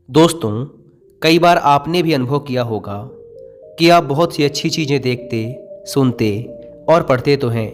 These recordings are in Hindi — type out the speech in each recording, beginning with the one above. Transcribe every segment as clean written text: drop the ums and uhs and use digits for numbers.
दोस्तों, कई बार आपने भी अनुभव किया होगा कि आप बहुत सी अच्छी चीज़ें देखते, सुनते और पढ़ते तो हैं,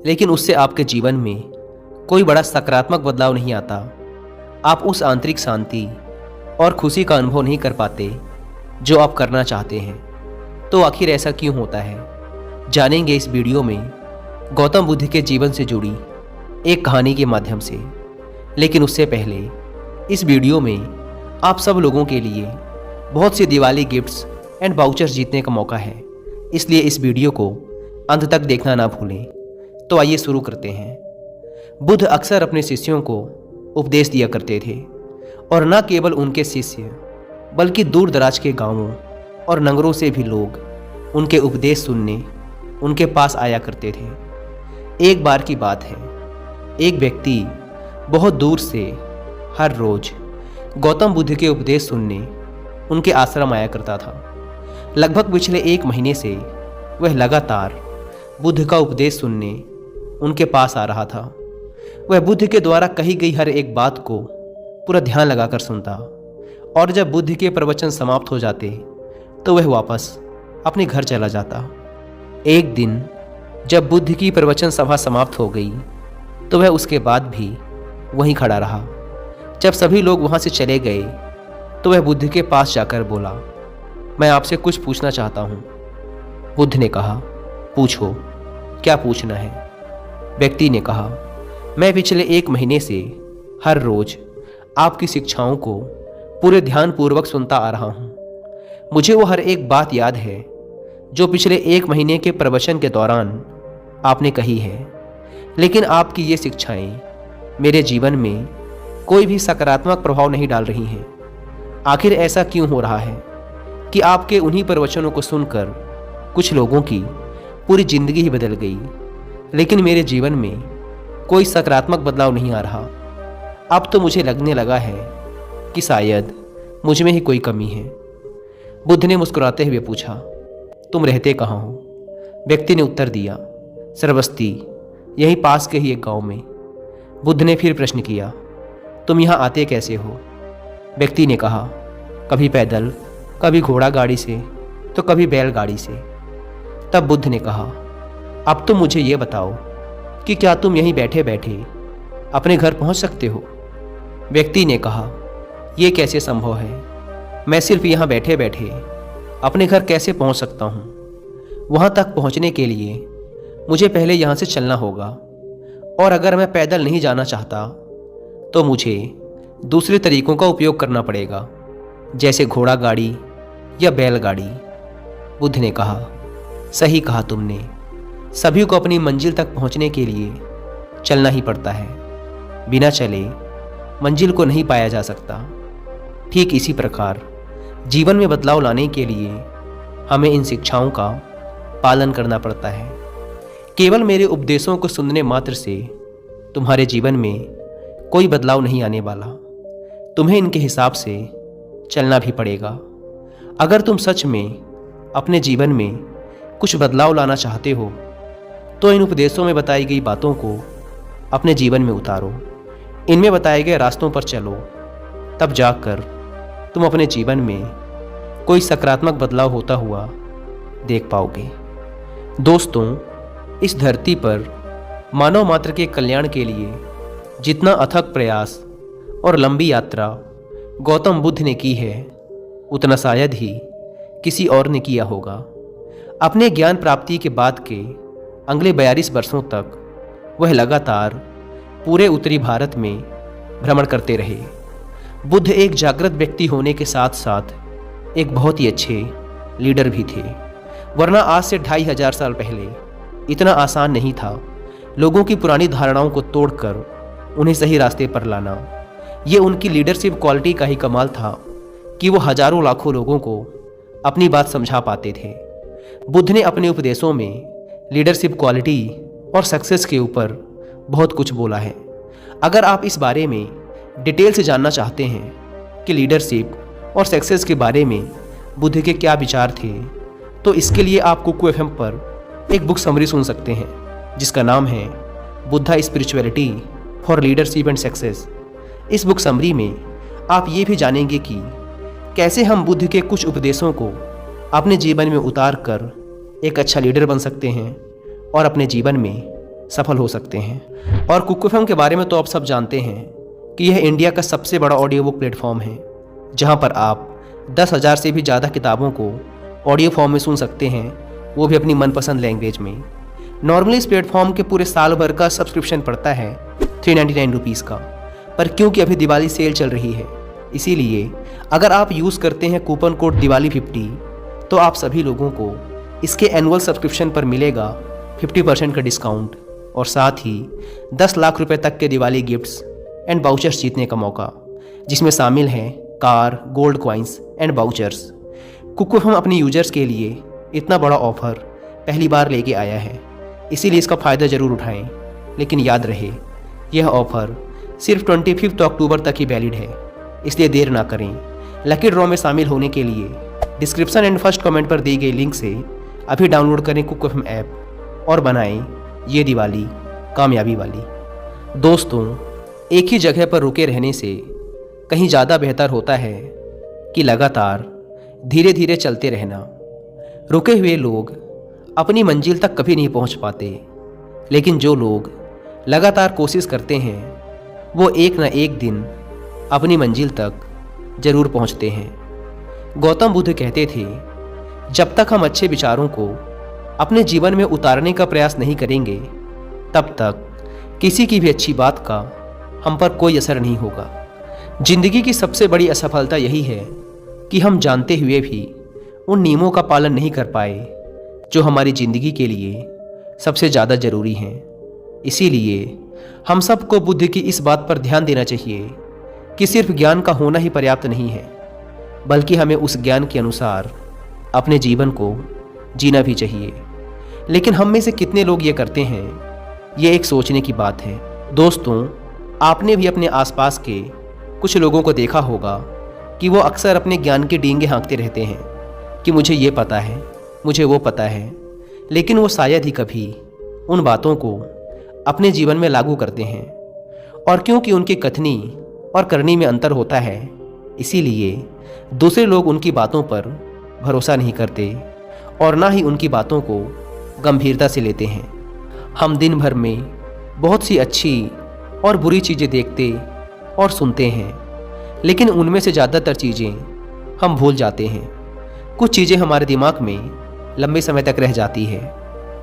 लेकिन उससे आपके जीवन में कोई बड़ा सकारात्मक बदलाव नहीं आता। आप उस आंतरिक शांति और खुशी का अनुभव नहीं कर पाते जो आप करना चाहते हैं। तो आखिर ऐसा क्यों होता है, जानेंगे इस वीडियो में गौतम बुद्ध के जीवन से जुड़ी एक कहानी के माध्यम से। लेकिन उससे पहले इस वीडियो में आप सब लोगों के लिए बहुत सी दिवाली गिफ्ट्स एंड वाउचर्स जीतने का मौका है, इसलिए इस वीडियो को अंत तक देखना ना भूलें। तो आइए शुरू करते हैं। बुद्ध अक्सर अपने शिष्यों को उपदेश दिया करते थे, और न केवल उनके शिष्य बल्कि दूर दराज के गांवों और नगरों से भी लोग उनके उपदेश सुनने उनके पास आया करते थे। एक बार की बात है, एक व्यक्ति बहुत दूर से हर रोज गौतम बुद्ध के उपदेश सुनने उनके आश्रम आया करता था। लगभग पिछले 1 महीने से वह लगातार बुद्ध का उपदेश सुनने उनके पास आ रहा था। वह बुद्ध के द्वारा कही गई हर एक बात को पूरा ध्यान लगाकर सुनता, और जब बुद्ध के प्रवचन समाप्त हो जाते तो वह वापस अपने घर चला जाता। एक दिन जब बुद्ध की प्रवचन सभा समाप्त हो गई तो वह उसके बाद भी वहीं खड़ा रहा। जब सभी लोग वहां से चले गए तो वह बुद्ध के पास जाकर बोला, मैं आपसे कुछ पूछना चाहता हूं। बुद्ध ने कहा, पूछो, क्या पूछना है? व्यक्ति ने कहा, मैं पिछले 1 महीने से हर रोज आपकी शिक्षाओं को पूरे ध्यानपूर्वक सुनता आ रहा हूं। मुझे वो हर एक बात याद है जो पिछले 1 महीने के प्रवचन के दौरान आपने कही है, लेकिन आपकी ये शिक्षाएं मेरे जीवन में कोई भी सकारात्मक प्रभाव नहीं डाल रही हैं। आखिर ऐसा क्यों हो रहा है कि आपके उन्हीं प्रवचनों को सुनकर कुछ लोगों की पूरी जिंदगी ही बदल गई, लेकिन मेरे जीवन में कोई सकारात्मक बदलाव नहीं आ रहा। अब तो मुझे लगने लगा है कि शायद मुझ में ही कोई कमी है। बुद्ध ने मुस्कुराते हुए पूछा, तुम रहते कहाँ हो? व्यक्ति ने उत्तर दिया, सरबस्ती, यहीं पास के ही एक गांव में। बुद्ध ने फिर प्रश्न किया, तुम यहाँ आते कैसे हो? व्यक्ति ने कहा, कभी पैदल, कभी घोड़ा गाड़ी से, तो कभी बैलगाड़ी से। तब बुद्ध ने कहा, अब तुम मुझे ये बताओ कि क्या तुम यहीं बैठे बैठे अपने घर पहुँच सकते हो? व्यक्ति ने कहा, यह कैसे संभव है? मैं सिर्फ यहाँ बैठे बैठे अपने घर कैसे पहुँच सकता हूँ? वहाँ तक पहुँचने के लिए मुझे पहले यहाँ से चलना होगा, और अगर मैं पैदल नहीं जाना चाहता तो मुझे दूसरे तरीकों का उपयोग करना पड़ेगा, जैसे घोड़ा गाड़ी या बैलगाड़ी। बुद्ध ने कहा, सही कहा तुमने। सभी को अपनी मंजिल तक पहुंचने के लिए चलना ही पड़ता है। बिना चले मंजिल को नहीं पाया जा सकता। ठीक इसी प्रकार जीवन में बदलाव लाने के लिए हमें इन शिक्षाओं का पालन करना पड़ता है। केवल मेरे उपदेशों को सुनने मात्र से तुम्हारे जीवन में कोई बदलाव नहीं आने वाला। तुम्हें इनके हिसाब से चलना भी पड़ेगा। अगर तुम सच में अपने जीवन में कुछ बदलाव लाना चाहते हो तो इन उपदेशों में बताई गई बातों को अपने जीवन में उतारो। इनमें बताए गए रास्तों पर चलो, तब जाकर तुम अपने जीवन में कोई सकारात्मक बदलाव होता हुआ देख पाओगे। दोस्तों, इस धरती पर मानव मात्र के कल्याण के लिए जितना अथक प्रयास और लंबी यात्रा गौतम बुद्ध ने की है, उतना शायद ही किसी और ने किया होगा। अपने ज्ञान प्राप्ति के बाद के अगले 42 वर्षों तक वह लगातार पूरे उत्तरी भारत में भ्रमण करते रहे। बुद्ध एक जागृत व्यक्ति होने के साथ साथ एक बहुत ही अच्छे लीडर भी थे, वरना आज से 2500 साल पहले इतना आसान नहीं था लोगों की पुरानी धारणाओं को तोड़कर उन्हें सही रास्ते पर लाना। ये उनकी लीडरशिप क्वालिटी का ही कमाल था कि वो हजारों लाखों लोगों को अपनी बात समझा पाते थे। बुद्ध ने अपने उपदेशों में लीडरशिप क्वालिटी और सक्सेस के ऊपर बहुत कुछ बोला है। अगर आप इस बारे में डिटेल से जानना चाहते हैं कि लीडरशिप और सक्सेस के बारे में बुद्ध के क्या विचार थे, तो इसके लिए आप कुकू एफएम पर एक बुक समरी सुन सकते हैं जिसका नाम है Buddha spirituality for leadership and success. इस बुक समरी में आप ये भी जानेंगे कि कैसे हम बुद्ध के कुछ उपदेशों को अपने जीवन में उतार कर एक अच्छा लीडर बन सकते हैं और अपने जीवन में सफल हो सकते हैं। और कुक एफएम के बारे में तो आप सब जानते हैं कि यह इंडिया का सबसे बड़ा ऑडियो बुक प्लेटफॉर्म है, जहां पर आप 10,000 से भी ज़्यादा किताबों को ऑडियो फॉर्म में सुन सकते हैं, वो भी अपनी मनपसंद लैंग्वेज में। नॉर्मली इस प्लेटफॉर्म के पूरे साल भर का सब्सक्रिप्शन पड़ता है 399 रुपीज़ का, पर क्योंकि अभी दिवाली सेल चल रही है, इसीलिए अगर आप यूज़ करते हैं कूपन कोड Diwali50 तो आप सभी लोगों को इसके एनुअल सब्सक्रिप्शन पर मिलेगा 50% का डिस्काउंट और साथ ही 10 लाख रुपए तक के दिवाली गिफ्ट्स एंड वाउचर्स जीतने का मौका, जिसमें शामिल हैं car, gold coins and vouchers. Cook FM अपने यूजर्स के लिए इतना बड़ा ऑफर पहली बार लेके आया है, इसीलिए इसका फ़ायदा ज़रूर उठाएं। लेकिन याद रहे, यह ऑफ़र सिर्फ 25 अक्टूबर तक ही वैलिड है, इसलिए देर ना करें। लकी ड्रॉ में शामिल होने के लिए डिस्क्रिप्शन एंड फर्स्ट कमेंट पर दी गई लिंक से अभी डाउनलोड करें कुक एफएम ऐप और बनाएं ये दिवाली कामयाबी वाली। दोस्तों, एक ही जगह पर रुके रहने से कहीं ज़्यादा बेहतर होता है कि लगातार धीरे धीरे चलते रहना। रुके हुए लोग अपनी मंजिल तक कभी नहीं पहुंच पाते, लेकिन जो लोग लगातार कोशिश करते हैं वो एक न एक दिन अपनी मंजिल तक जरूर पहुंचते हैं। गौतम बुद्ध कहते थे, जब तक हम अच्छे विचारों को अपने जीवन में उतारने का प्रयास नहीं करेंगे, तब तक किसी की भी अच्छी बात का हम पर कोई असर नहीं होगा। जिंदगी की सबसे बड़ी असफलता यही है कि हम जानते हुए भी उन नियमों का पालन नहीं कर पाए जो हमारी ज़िंदगी के लिए सबसे ज़्यादा ज़रूरी हैं। इसीलिए हम सबको बुद्ध की इस बात पर ध्यान देना चाहिए कि सिर्फ ज्ञान का होना ही पर्याप्त नहीं है, बल्कि हमें उस ज्ञान के अनुसार अपने जीवन को जीना भी चाहिए। लेकिन हम में से कितने लोग ये करते हैं, ये एक सोचने की बात है। दोस्तों, आपने भी अपने आसपास के कुछ लोगों को देखा होगा कि वो अक्सर अपने ज्ञान के डींगे हाँकते रहते हैं कि मुझे ये पता है, मुझे वो पता है, लेकिन वो शायद ही कभी उन बातों को अपने जीवन में लागू करते हैं। और क्योंकि उनकी कथनी और करनी में अंतर होता है, इसीलिए दूसरे लोग उनकी बातों पर भरोसा नहीं करते और ना ही उनकी बातों को गंभीरता से लेते हैं। हम दिन भर में बहुत सी अच्छी और बुरी चीज़ें देखते और सुनते हैं, लेकिन उनमें से ज़्यादातर चीज़ें हम भूल जाते हैं। कुछ चीज़ें हमारे दिमाग में लंबे समय तक रह जाती है,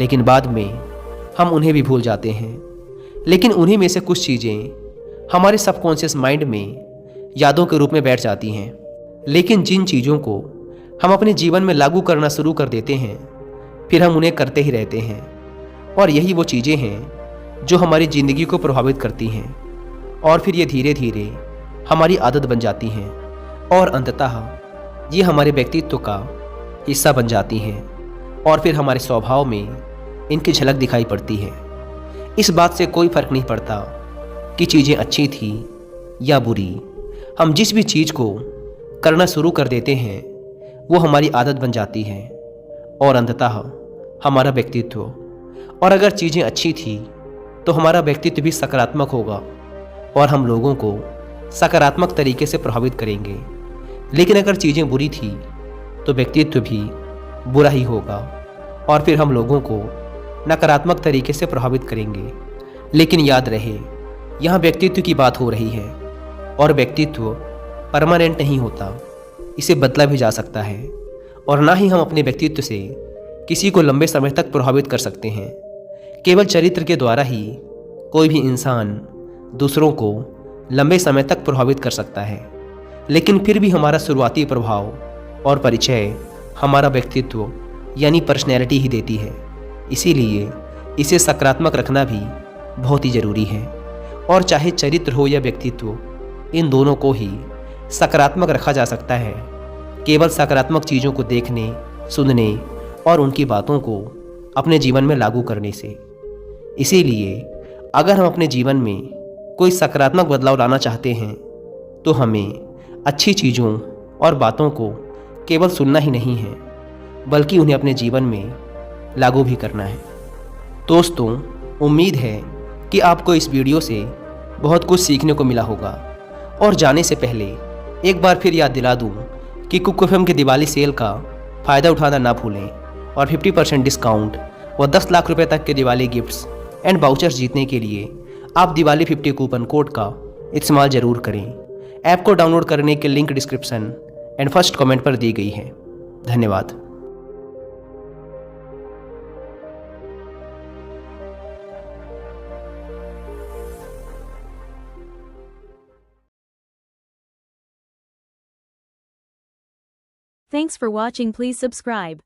लेकिन बाद में हम उन्हें भी भूल जाते हैं। लेकिन उन्हीं में से कुछ चीज़ें हमारे सबकॉन्शियस माइंड में यादों के रूप में बैठ जाती हैं। लेकिन जिन चीज़ों को हम अपने जीवन में लागू करना शुरू कर देते हैं, फिर हम उन्हें करते ही रहते हैं, और यही वो चीज़ें हैं जो हमारी ज़िंदगी को प्रभावित करती हैं, और फिर ये धीरे धीरे हमारी आदत बन जाती हैं और अंततः ये हमारे व्यक्तित्व का हिस्सा बन जाती हैं, और फिर हमारे स्वभाव में इनकी झलक दिखाई पड़ती है। इस बात से कोई फर्क नहीं पड़ता कि चीज़ें अच्छी थी या बुरी, हम जिस भी चीज़ को करना शुरू कर देते हैं वो हमारी आदत बन जाती है और अंततः हमारा व्यक्तित्व। और अगर चीज़ें अच्छी थी तो हमारा व्यक्तित्व भी सकारात्मक होगा और हम लोगों को सकारात्मक तरीके से प्रभावित करेंगे। लेकिन अगर चीज़ें बुरी थी तो व्यक्तित्व भी बुरा ही होगा और फिर हम लोगों को नकारात्मक तरीके से प्रभावित करेंगे। लेकिन याद रहे, यहाँ व्यक्तित्व की बात हो रही है और व्यक्तित्व परमानेंट नहीं होता, इसे बदला भी जा सकता है, और ना ही हम अपने व्यक्तित्व से किसी को लंबे समय तक प्रभावित कर सकते हैं। केवल चरित्र के द्वारा ही कोई भी इंसान दूसरों को लंबे समय तक प्रभावित कर सकता है, लेकिन फिर भी हमारा शुरुआती प्रभाव और परिचय हमारा व्यक्तित्व यानी पर्सनैलिटी ही देती है। इसीलिए इसे सकारात्मक रखना भी बहुत ही ज़रूरी है, और चाहे चरित्र हो या व्यक्तित्व, इन दोनों को ही सकारात्मक रखा जा सकता है केवल सकारात्मक चीज़ों को देखने, सुनने और उनकी बातों को अपने जीवन में लागू करने से। इसीलिए अगर हम अपने जीवन में कोई सकारात्मक बदलाव लाना चाहते हैं तो हमें अच्छी चीज़ों और बातों को केवल सुनना ही नहीं है, बल्कि उन्हें अपने जीवन में लागू भी करना है। दोस्तों, उम्मीद है कि आपको इस वीडियो से बहुत कुछ सीखने को मिला होगा। और जाने से पहले एक बार फिर याद दिला दूं कि कुक एफएम की दिवाली सेल का फ़ायदा उठाना ना भूलें और 50% डिस्काउंट व 10 लाख रुपए तक के दिवाली गिफ्ट्स एंड वाउचर्स जीतने के लिए आप दिवाली 50 कूपन कोड का इस्तेमाल ज़रूर करें। ऐप को डाउनलोड करने की link description and first comment पर दी गई है। धन्यवाद। Thanks for watching. Please subscribe.